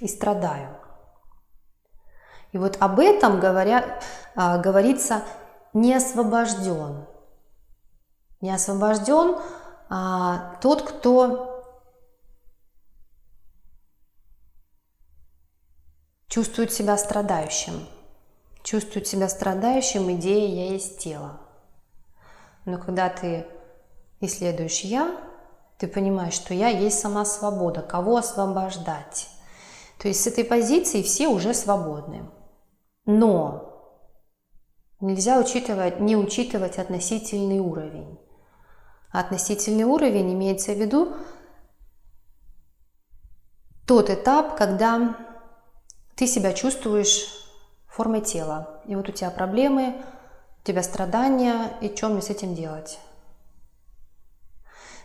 Speaker 1: и страдаю. И вот об этом говорится «не освобожден». Не освобожден тот, кто чувствует себя страдающим. Чувствует себя страдающим идеей «я есть тело». Но когда ты исследуешь «я», ты понимаешь, что «я» есть сама свобода. Кого освобождать? То есть с этой позиции все уже свободны. Но нельзя не учитывать относительный уровень. Относительный уровень имеется в виду тот этап, когда ты себя чувствуешь формой тела. И вот у тебя проблемы, у тебя страдания, и что мне с этим делать?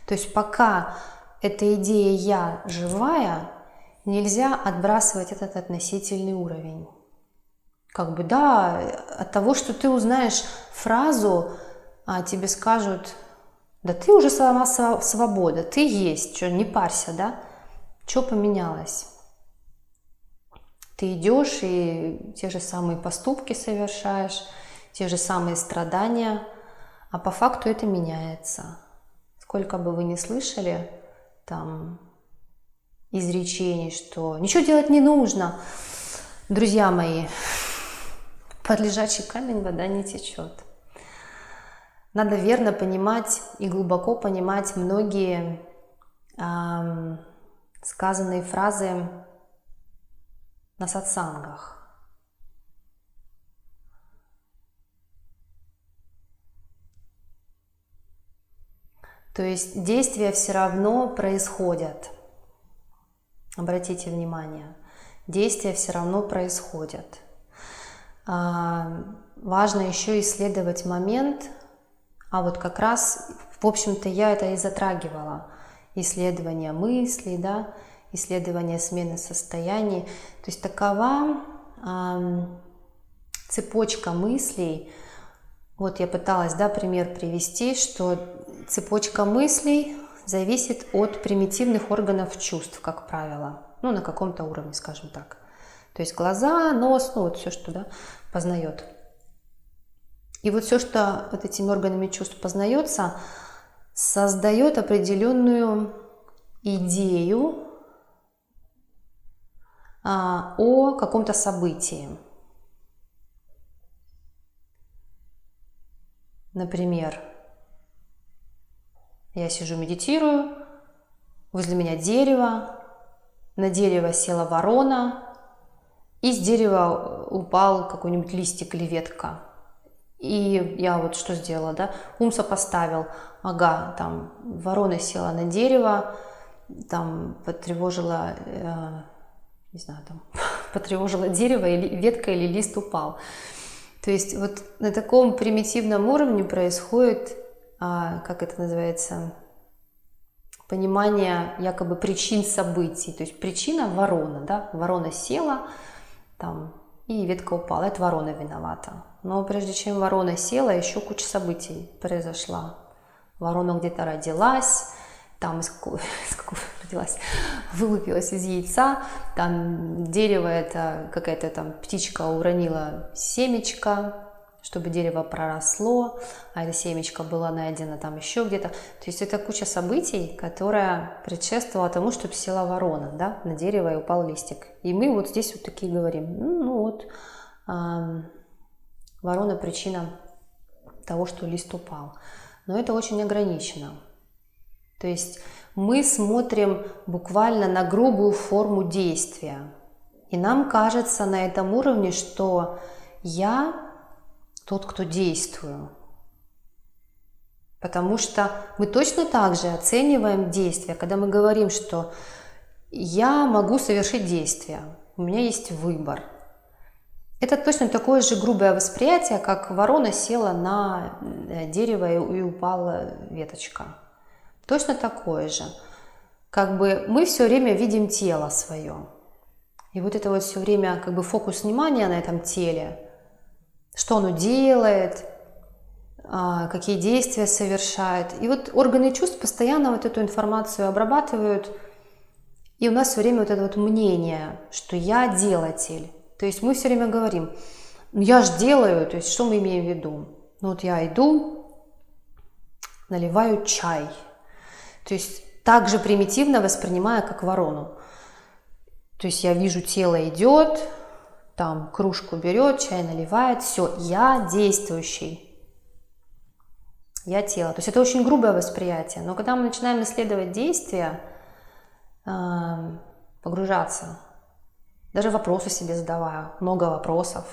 Speaker 1: То есть пока эта идея «я» живая, нельзя отбрасывать этот относительный уровень. Как бы, да, от того, что ты узнаешь фразу, тебе скажут, да ты уже сама свобода, ты есть, что, не парься, да? Что поменялось? Ты идешь и те же самые поступки совершаешь, те же самые страдания, а по факту это меняется. Сколько бы вы ни слышали там изречений, что ничего делать не нужно, друзья мои, под лежачий камень вода не течет. Надо верно понимать и глубоко понимать многие сказанные фразы на сатсангах. То есть действия все равно происходят. Обратите внимание, действия все равно происходят. Важно еще исследовать момент, а вот как раз, в общем-то, я это и затрагивала. Исследование мыслей, да, исследование смены состояний. То есть такова цепочка мыслей. Вот я пыталась, да, пример привести, что цепочка мыслей зависит от примитивных органов чувств, как правило. Ну, на каком-то уровне, скажем так. То есть глаза, нос, ну вот все, что, да, познает. И вот все, что вот этими органами чувств познается, создает определенную идею о каком-то событии. Например, я сижу, медитирую, возле меня дерево, на дерево села ворона, и с дерева упал какой-нибудь листик или ветка. И я вот что сделала, да, ум сопоставил, ага, там ворона села на дерево, там потревожила, не знаю, там потревожила дерево, или ветка или лист упал. То есть вот на таком примитивном уровне происходит, как это называется, понимание якобы причин событий. То есть причина ворона, да, ворона села там, и ветка упала, это ворона виновата. Но прежде чем ворона села, еще куча событий произошла. Ворона где-то родилась, там из какого родилась, вылупилась из яйца, там дерево, это какая-то там птичка уронила семечко, чтобы дерево проросло, а это семечко было найдено там еще где-то. То есть это куча событий, которая предшествовала тому, чтобы села ворона, да, на дерево и упал листик. И мы вот здесь вот такие говорим, ну вот, ворона причина того, что лист упал. Но это очень ограничено. То есть мы смотрим буквально на грубую форму действия. И нам кажется на этом уровне, что я тот, кто действую. Потому что мы точно так же оцениваем действия, когда мы говорим, что я могу совершить действие, у меня есть выбор. Это точно такое же грубое восприятие, как ворона села на дерево и упала веточка. Точно такое же. Как бы мы все время видим тело свое. И вот это вот все время как бы фокус внимания на этом теле, что оно делает, какие действия совершает. И вот органы чувств постоянно вот эту информацию обрабатывают, и у нас все время вот это вот мнение, что я делатель. То есть мы все время говорим, я же делаю, то есть что мы имеем в виду? Ну вот я иду, наливаю чай. То есть так же примитивно воспринимая, как ворону. То есть я вижу, тело идет, там кружку берет, чай наливает, все, я действующий, я тело. То есть это очень грубое восприятие, но когда мы начинаем исследовать действия, погружаться, даже вопросы себе задавая, много вопросов,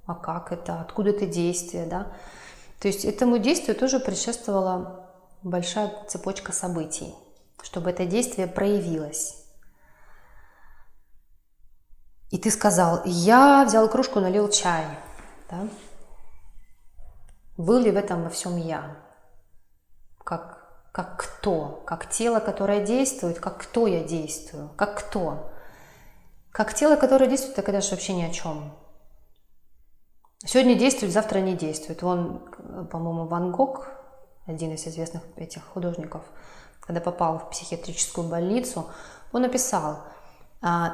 Speaker 1: а как это, откуда это действие, да? То есть этому действию тоже предшествовала большая цепочка событий, чтобы это действие проявилось. И ты сказал, я взял кружку, налил чай. Да? Был ли в этом во всем я? Как кто? Как тело, которое действует? Как кто я действую? Как кто? Как тело, которое действует, так это же вообще ни о чем. Сегодня действует, завтра не действует. Вон, по-моему, Ван Гог, один из известных этих художников, когда попал в психиатрическую больницу, он написал,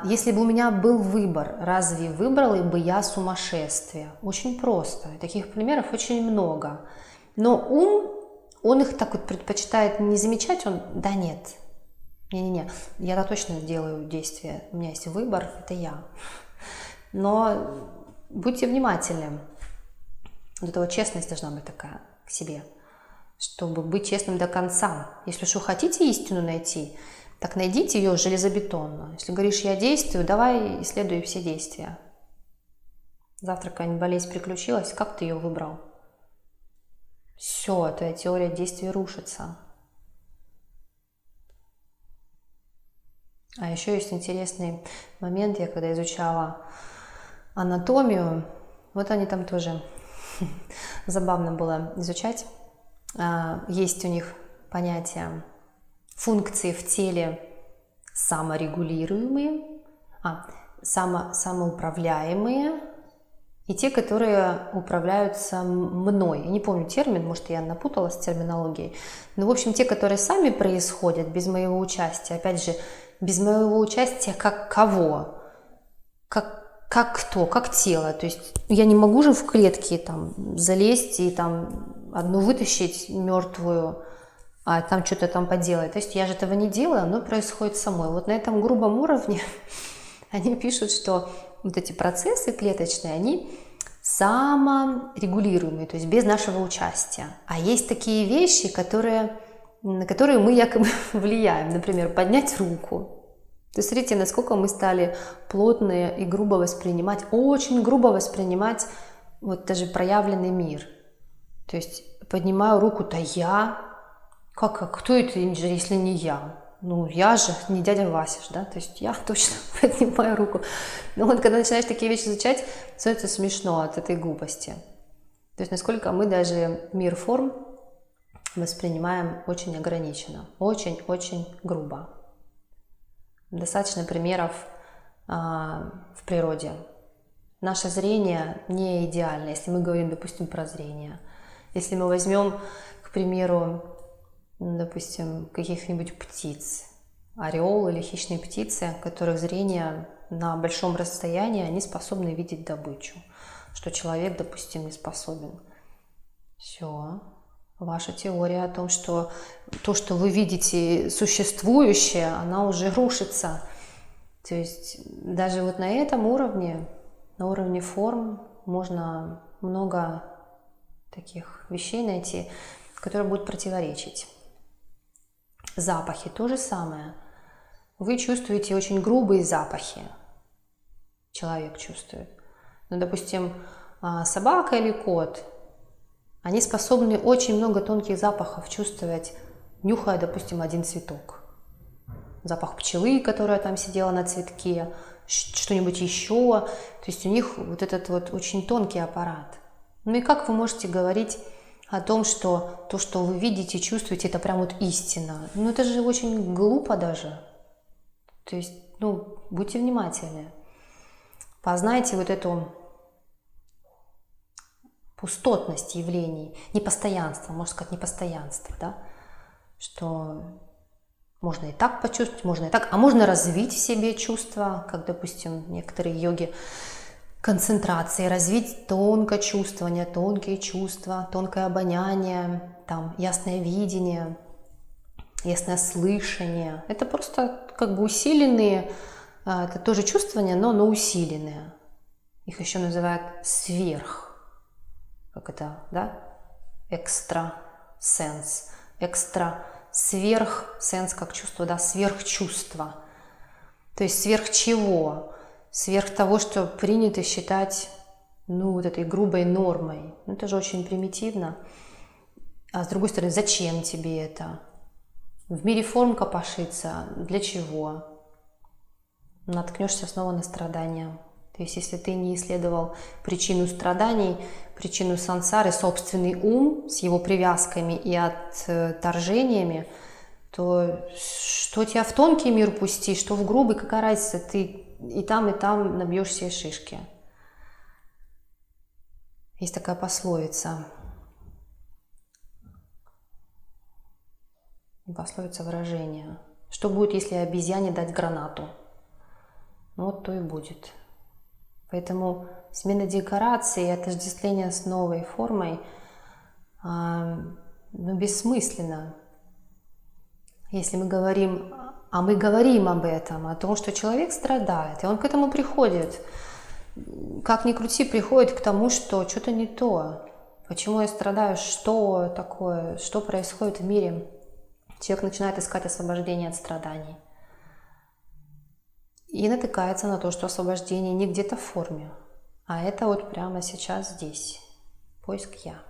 Speaker 1: если бы у меня был выбор, разве выбрала бы я сумасшествие? Очень просто. Таких примеров очень много. Но ум, он их так вот предпочитает не замечать, он, да нет, не-не-не, я-то точно делаю действия, у меня есть выбор, это я. Но будьте внимательны. Вот эта вот честность должна быть такая к себе, чтобы быть честным до конца. Если уж вы хотите истину найти, так найдите ее железобетонно. Если говоришь, я действую, давай исследуй все действия. Завтра какая-нибудь болезнь приключилась, как ты ее выбрал? Все, твоя теория действий рушится. А еще есть интересный момент, я когда изучала анатомию, вот они там тоже, забавно было изучать, есть у них понятие функции в теле саморегулируемые, самоуправляемые и те, которые управляются мной. Я не помню термин, может, я напуталась с терминологией, но, в общем, те, которые сами происходят без моего участия, опять же, без моего участия как кого? Как кто? Как тело. То есть я не могу же в клетке там залезть и там одну вытащить мертвую, а там что-то там поделать. То есть я же этого не делаю, оно происходит самой. Вот на этом грубом уровне они пишут, что вот эти процессы клеточные, они саморегулируемые, то есть без нашего участия. А есть такие вещи, на которые мы якобы влияем. Например, поднять руку. То есть смотрите, насколько мы стали плотно и грубо воспринимать, очень грубо воспринимать вот даже проявленный мир. То есть поднимаю руку-то я, кто это, если не я? Ну, я же не дядя Вася, да, то есть я точно поднимаю руку. Но вот когда начинаешь такие вещи изучать, становится смешно от этой глупости. То есть насколько мы даже мир форм воспринимаем очень ограниченно, очень-очень грубо. Достаточно примеров в природе. Наше зрение не идеально, если мы говорим, допустим, про зрение. Если мы возьмем, к примеру, допустим, каких-нибудь птиц, орел или хищные птицы, которых зрение на большом расстоянии, они способны видеть добычу, что человек, допустим, не способен. Все. Ваша теория о том, что то, что вы видите существующее, она уже рушится. То есть даже вот на этом уровне, на уровне форм, можно много таких вещей найти, которые будут противоречить. Запахи то же самое. Вы чувствуете очень грубые запахи. Человек чувствует. Ну, допустим, собака или кот, они способны очень много тонких запахов чувствовать, нюхая, допустим, один цветок. Запах пчелы, которая там сидела на цветке, что-нибудь еще. То есть у них вот этот вот очень тонкий аппарат. Ну и как вы можете говорить о том, что то, что вы видите, чувствуете, это прям вот истина? Ну это же очень глупо даже. То есть, ну, будьте внимательны. Познайте вот эту пустотность явлений, непостоянство, можно сказать, непостоянство, да? Что можно и так почувствовать, можно и так, а можно развить в себе чувства, как, допустим, некоторые йоги концентрации, развить тонкое чувствование, тонкие чувства, тонкое обоняние, там, ясное видение, ясное слышание. Это просто как бы усиленные, это тоже чувствования, но усиленные. Их еще называют сверх. Как это, да? Экстра-сенс. Сверх-сенс как чувство, да? Сверхчувство. То есть сверх чего? Сверх того, что принято считать, ну, вот этой грубой нормой. Ну, это же очень примитивно. А с другой стороны, зачем тебе это? В мире форм копошиться. Для чего? Наткнешься снова на страдания. То есть, если ты не исследовал причину страданий, причину сансары, собственный ум с его привязками и отторжениями, то что тебя в тонкий мир пусти, что в грубый, какая разница, ты и там набьешь себе шишки. Есть такая пословица. Пословица выражение. Что будет, если обезьяне дать гранату? Ну, вот то и будет. Поэтому смена декорации и отождествление с новой формой бессмысленно. Если мы говорим, мы говорим об этом, о том, что человек страдает, и он к этому приходит. Как ни крути, приходит к тому, что что-то не то. Почему я страдаю? Что такое? Что происходит в мире? Человек начинает искать освобождение от страданий. И натыкается на то, что освобождение не где-то в форме, а это вот прямо сейчас здесь. Поиск «я».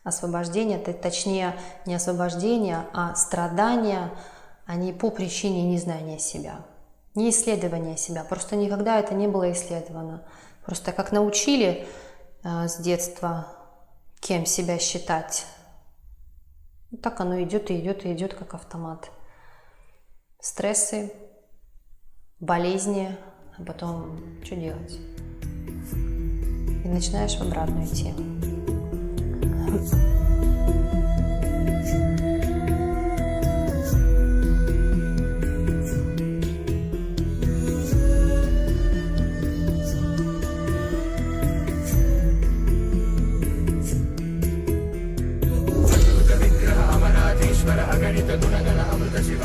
Speaker 1: Освобождение, точнее не освобождение, а страдания, они по причине незнания себя, не исследования себя. Просто никогда это не было исследовано. Просто как научили с детства, кем себя считать, так оно идет и идет и идет, как автомат. Стрессы, болезни, а потом что делать? И начинаешь в обратную идти.
Speaker 2: ಅಗಣಿತ ಗುಣಗಳ ಅಮೃತ ಶಿವ